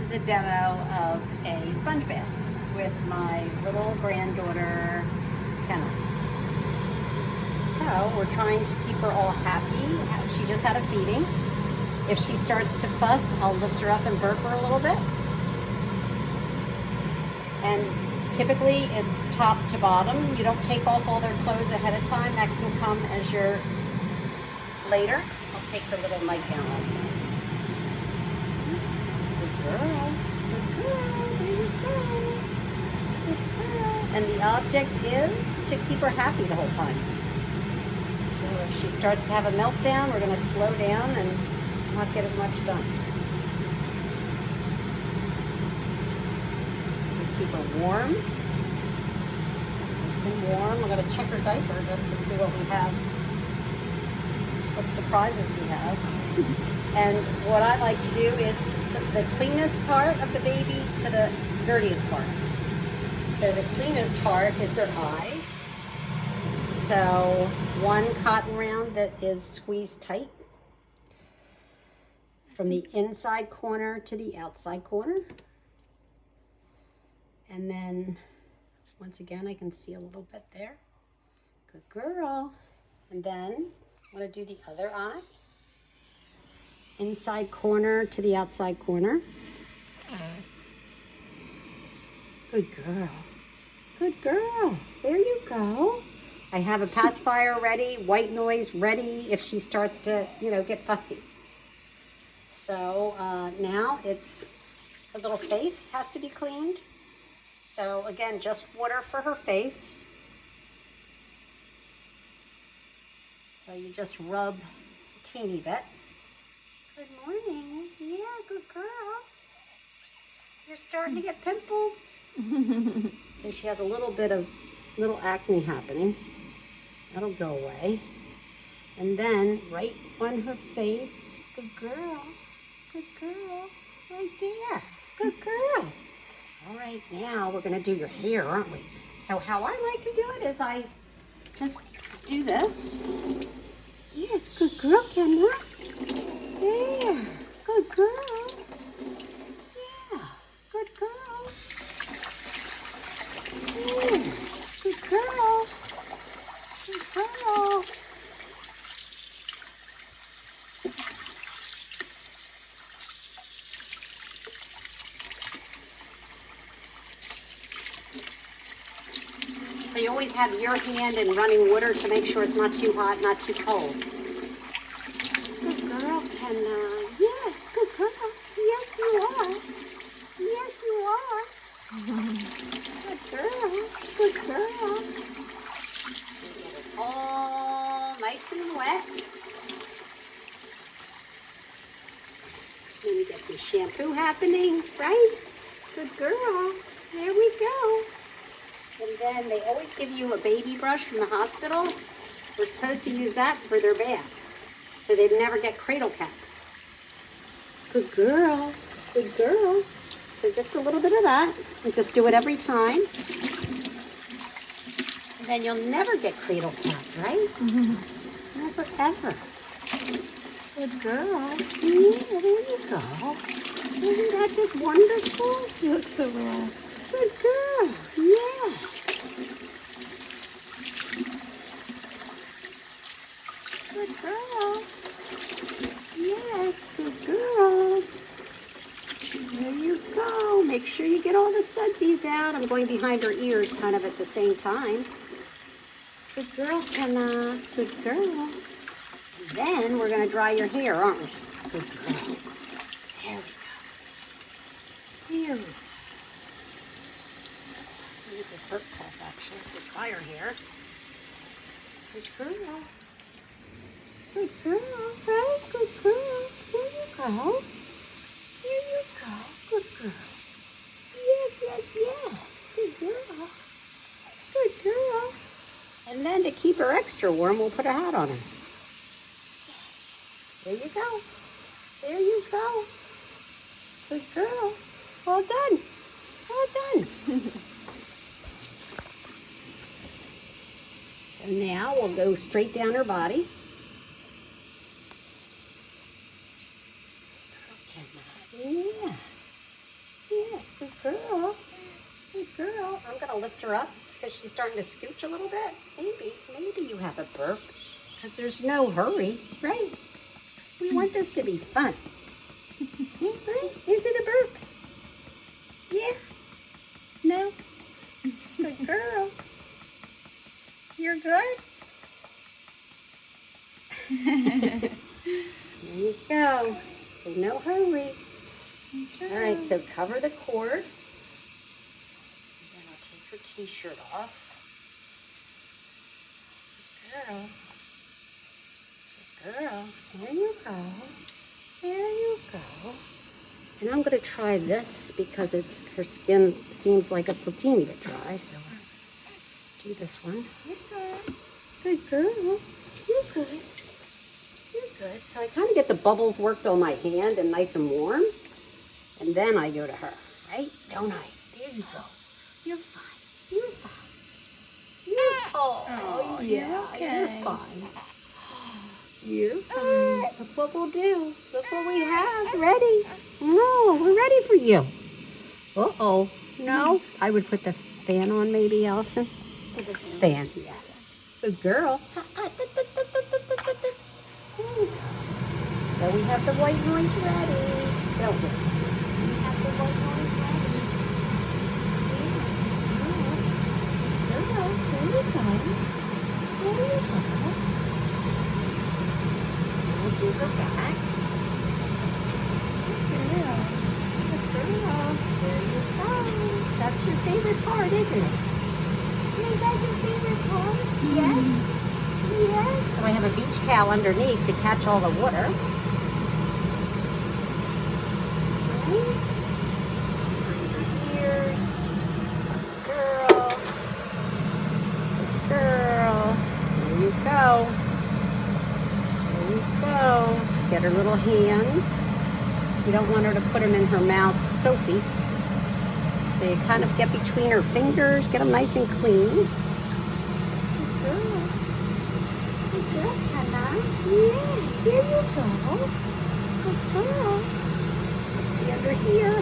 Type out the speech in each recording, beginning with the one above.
is a demo of a sponge bath with my little granddaughter, Kenna. So we're trying to keep her all happy. She just had a feeding. If she starts to fuss, I'll lift her up and burp her a little bit. And typically it's top to bottom. You don't take off all their clothes ahead of time. That can come as you're later. I'll take her little nightgown off. Good girl. Good girl. There you go. Good girl. And the object is to keep her happy the whole time. So if she starts to have a meltdown, we're going to slow down and not get as much done. We keep her warm. Nice and warm. I'm going to check her diaper just to see what we have, what surprises we have. And what I like to do is the cleanest part of the baby to the dirtiest part. So the cleanest part is their eyes. So one cotton round that is squeezed tight from the inside corner to the outside corner. And then once again, I can see a little bit there. Good girl. And then I'm going to do the other eye. Inside corner to the outside corner. Good girl. Good girl. There you go. I have a pacifier ready, white noise ready if she starts to, get fussy. So now it's her little face has to be cleaned. So again, just water for her face. So you just rub a teeny bit. Good morning. Yeah, good girl. You're starting to get pimples. So she has a little bit of little acne happening. That'll go away. And then right on her face, good girl. Good girl. Right there. Good girl. All right, now we're going to do your hair, aren't we? So how I like to do it is I just do this. Yes, good girl, Kenna. There. Good girl. Yeah. Good girl. There. Good girl. Good girl. So you always have your hand in running water to make sure it's not too hot, not too cold. Good girl, Kenna. Yes, good girl. Yes, you are. Yes, you are. Good girl. Good girl. Get it all nice and wet. Maybe get some shampoo happening, right? Good girl. There we go. And then they always give you a baby brush from the hospital. We're supposed to use that for their bath, so they'd never get cradle cap. Good girl. Good girl. So just a little bit of that. And just do it every time. And then you'll never get cradle cap, right? Mm-hmm. Never, ever. Good girl. Yeah, there you go. Isn't that just wonderful? You look so relaxed. Good girl. Yeah. Good girl. Yes, good girl. There you go. Make sure you get all the sudsy out. I'm going behind her ears kind of at the same time. Good girl, Kenna. Good girl. Then we're going to dry your hair, aren't we? Good girl. There we go. There we go. This is her cough, actually, to dry her hair. Good girl. Good girl, right? Good girl. There you go. There you go. Good girl. Yes, yes, yes. Good girl. Good girl. And then to keep her extra warm, we'll put a hat on her. There you go. There you go. Good girl. All done. All done. So now we'll go straight down her body. Yeah. girl. Good girl. I'm going to lift her up because she's starting to scooch a little bit. Maybe you have a burp because there's no hurry, right? We want this to be fun. Right? Is it a burp? Yeah? No? Good girl. You're good? There you go. So no hurry. All right, so cover the cord. And then I'll take her t-shirt off. Good girl. There you go. There you go. And I'm going to try this because her skin seems like it's a teeny bit dry, so I'll do this one. Good girl. You're good. You're good. So I kind of get the bubbles worked on my hand and nice and warm. And then I go to her, right? Don't I? There you go. You're fine. You're fine. Oh, yeah. You're okay. You're fine. You're fine. Look what we'll do. Look what we have ready. No, we're ready for you. Uh-oh. No? I would put the fan on maybe, Allison. Fan, yeah. Good girl. So we have the white noise ready. Don't we? We have the white noise ready. Girl, there you go. There you go. We'll do her back. Good girl. Good girl. There you go. That's your favorite part, isn't it? Is that your favorite part? Yes. Yes. And I have a beach towel underneath to catch all the water. Right? Ears. Girl. Girl. There you go. There you go. Get her little hands. You don't want her to put them in her mouth soapy. So you kind of get between her fingers, get them nice and clean. Good girl. Good girl, Kenna. Yeah, here you go. Good girl. Let's see under here.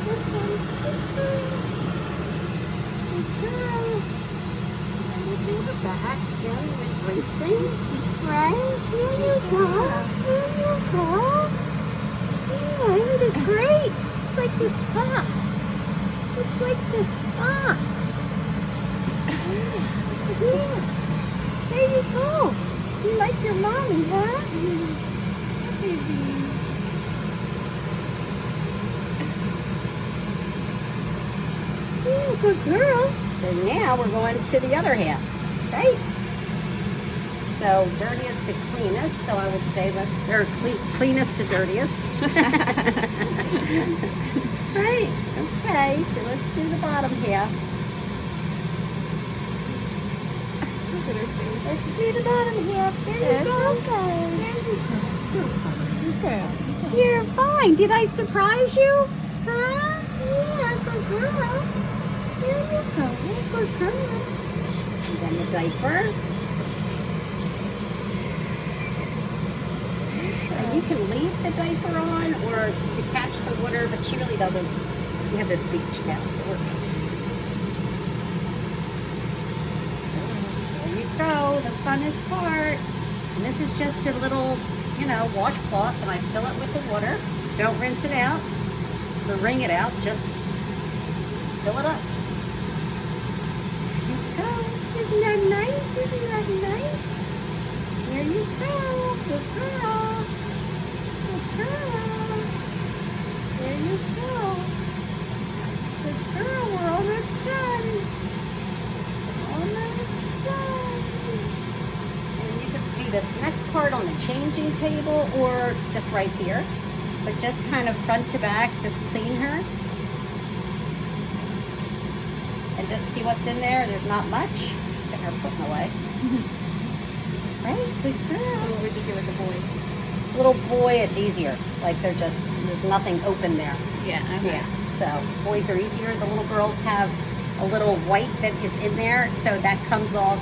This one. Good girl. Good girl. And we'll do the back again with rinsing. Right? Here you go. Here you go. Yeah, isn't this great? It's like the spa. It's like the spa. Yeah. There you go. You like your mommy, huh? Yeah, good girl. So now we're going to the other half, right? So dirtiest to cleanest, so I would say cleanest to dirtiest. Right, okay, so let's do the bottom half. Let's do the bottom half. There you go. Okay. There you go. Good girl. You're fine. Did I surprise you? Huh? Yeah, good girl. There you go. Good girl. And then the diaper. And you can leave the diaper on or to catch the water, but she really doesn't. We have this beach towel, so we're good. There you go, the funnest part. And this is just a little, washcloth, and I fill it with the water. Don't rinse it out or wring it out, just fill it up. There you go. Isn't that nice? Isn't that nice? There you go. Good girl. Good girl. There you go. Good girl. We're almost done. Almost done. And you can do this next part on the changing table or just right here. But just kind of front to back, just clean her. And just see what's in there. There's not much. Get her foot in the way. Right? Good girl. So what would you do with the boys? Little boy, it's easier. Like there's nothing open there. Yeah, okay. Yeah. So boys are easier. The little girls have a little white that is in there, so that comes off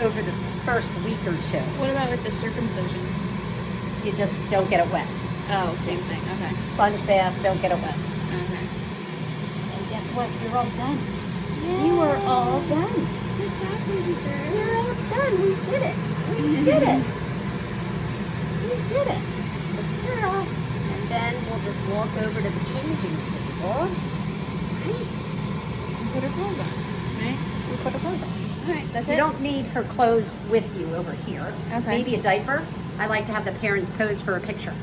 over the first week or two. What about with the circumcision? you just don't get it wet. Oh, same thing. Okay. Sponge bath, don't get it wet. Okay. And guess what? You're all done. You are all done. Good job, baby girl. You're all done. We did it. We did it. We did it. Good girl. And then we'll just walk over to the changing table. Right? And put her clothes on, right? And put her clothes on. All right, that's You it. don't need her clothes with you over here. Okay. Maybe a diaper. I like to have the parents pose for a picture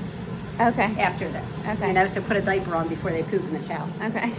Okay. after this. Okay. You know, so put a diaper on before they poop in the towel. Okay.